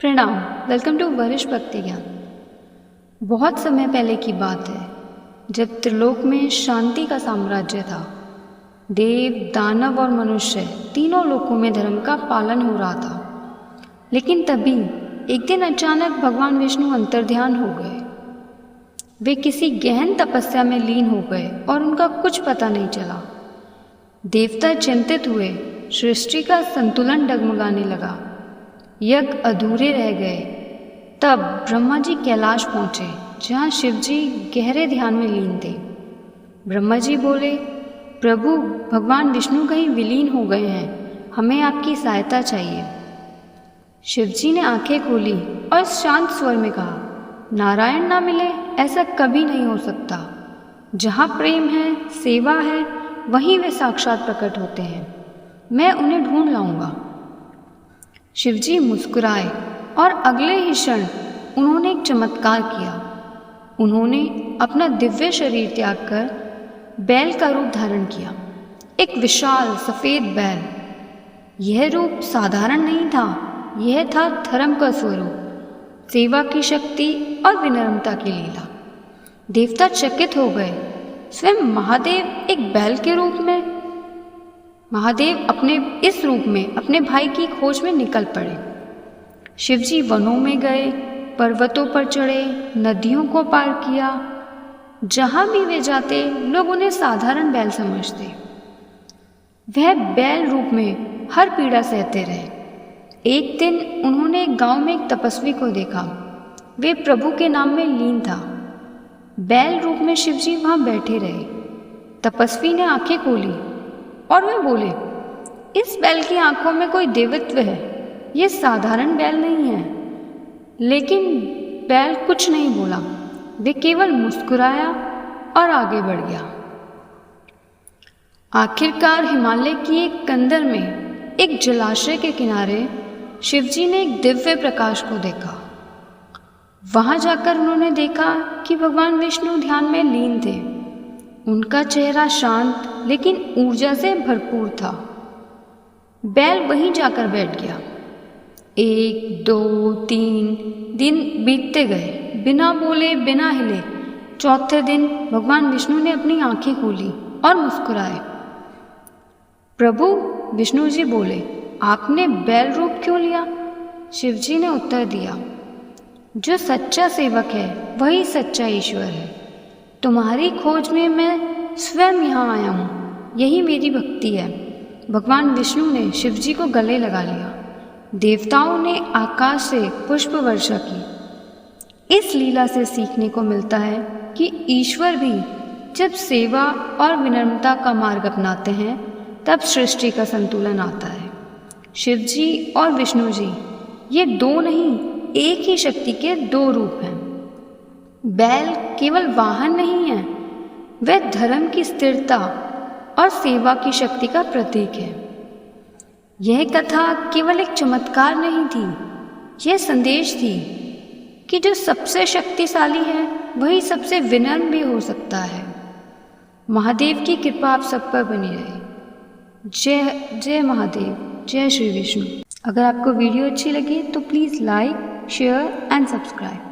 प्रणाम। Welcome to वरिष्ठ भक्ति ज्ञान। बहुत समय पहले की बात है जब त्रिलोक में शांति का साम्राज्य था। देव, दानव और मनुष्य तीनों लोकों में धर्म का पालन हो रहा था। लेकिन तभी एक दिन अचानक भगवान विष्णु अंतर्ध्यान हो गए। वे किसी गहन तपस्या में लीन हो गए और उनका कुछ पता नहीं चला। देवता चिंतित हुए। सृष्टि का संतुलन डगमगाने लगा। यज्ञ अधूरे रह गए। तब ब्रह्मा जी कैलाश पहुँचे, जहाँ शिव जी गहरे ध्यान में लीन थे। ब्रह्मा जी बोले, प्रभु, भगवान विष्णु कहीं विलीन हो गए हैं, हमें आपकी सहायता चाहिए। शिव जी ने आंखें खोली और शांत स्वर में कहा, नारायण ना मिले ऐसा कभी नहीं हो सकता। जहाँ प्रेम है, सेवा है, वहीं वे साक्षात प्रकट होते हैं। मैं उन्हें ढूंढ लाऊंगा। शिवजी मुस्कुराए और अगले ही क्षण उन्होंने एक चमत्कार किया। उन्होंने अपना दिव्य शरीर त्याग कर बैल का रूप धारण किया, एक विशाल सफ़ेद बैल। यह रूप साधारण नहीं था, यह था धर्म का स्वरूप, सेवा की शक्ति और विनम्रता की लीला। देवता चकित हो गए। स्वयं महादेव एक बैल के रूप में। महादेव अपने इस रूप में अपने भाई की खोज में निकल पड़े। शिवजी वनों में गए, पर्वतों पर चढ़े, नदियों को पार किया। जहाँ भी वे जाते लोग उन्हें साधारण बैल समझते। वह बैल रूप में हर पीड़ा सहते रहे। एक दिन उन्होंने एक गांव में एक तपस्वी को देखा। वे प्रभु के नाम में लीन था। बैल रूप में शिवजी वहाँ बैठे रहे। तपस्वी ने आंखें खोली और वे बोले, इस बैल की आंखों में कोई देवत्व है, ये साधारण बैल नहीं है। लेकिन बैल कुछ नहीं बोला। वे केवल मुस्कुराया और आगे बढ़ गया। आखिरकार हिमालय की एक कंदर में एक जलाशय के किनारे शिवजी ने एक दिव्य प्रकाश को देखा। वहां जाकर उन्होंने देखा कि भगवान विष्णु ध्यान में लीन थे। उनका चेहरा शांत लेकिन ऊर्जा से भरपूर था। बैल वहीं जाकर बैठ गया। 1, 2, 3 दिन बीतते गए, बिना बोले, बिना हिले। चौथे दिन भगवान विष्णु ने अपनी आंखें खोली और मुस्कुराए। प्रभु, विष्णु जी बोले, आपने बैल रूप क्यों लिया? शिवजी ने उत्तर दिया, जो सच्चा सेवक है वही सच्चा ईश्वर है। तुम्हारी खोज में मैं स्वयं यहाँ आया हूँ, यही मेरी भक्ति है। भगवान विष्णु ने शिवजी को गले लगा लिया। देवताओं ने आकाश से पुष्प वर्षा की। इस लीला से सीखने को मिलता है कि ईश्वर भी जब सेवा और विनम्रता का मार्ग अपनाते हैं तब सृष्टि का संतुलन आता है। शिवजी और विष्णु जी ये दो नहीं, एक ही शक्ति के दो रूप हैं। बैल केवल वाहन नहीं है, वह धर्म की स्थिरता और सेवा की शक्ति का प्रतीक है। यह कथा केवल एक चमत्कार नहीं थी, यह संदेश थी कि जो सबसे शक्तिशाली है वही सबसे विनम्र भी हो सकता है। महादेव की कृपा आप सब पर बनी रहे। जय जय महादेव, जय श्री विष्णु। अगर आपको वीडियो अच्छी लगी तो please like, share and subscribe.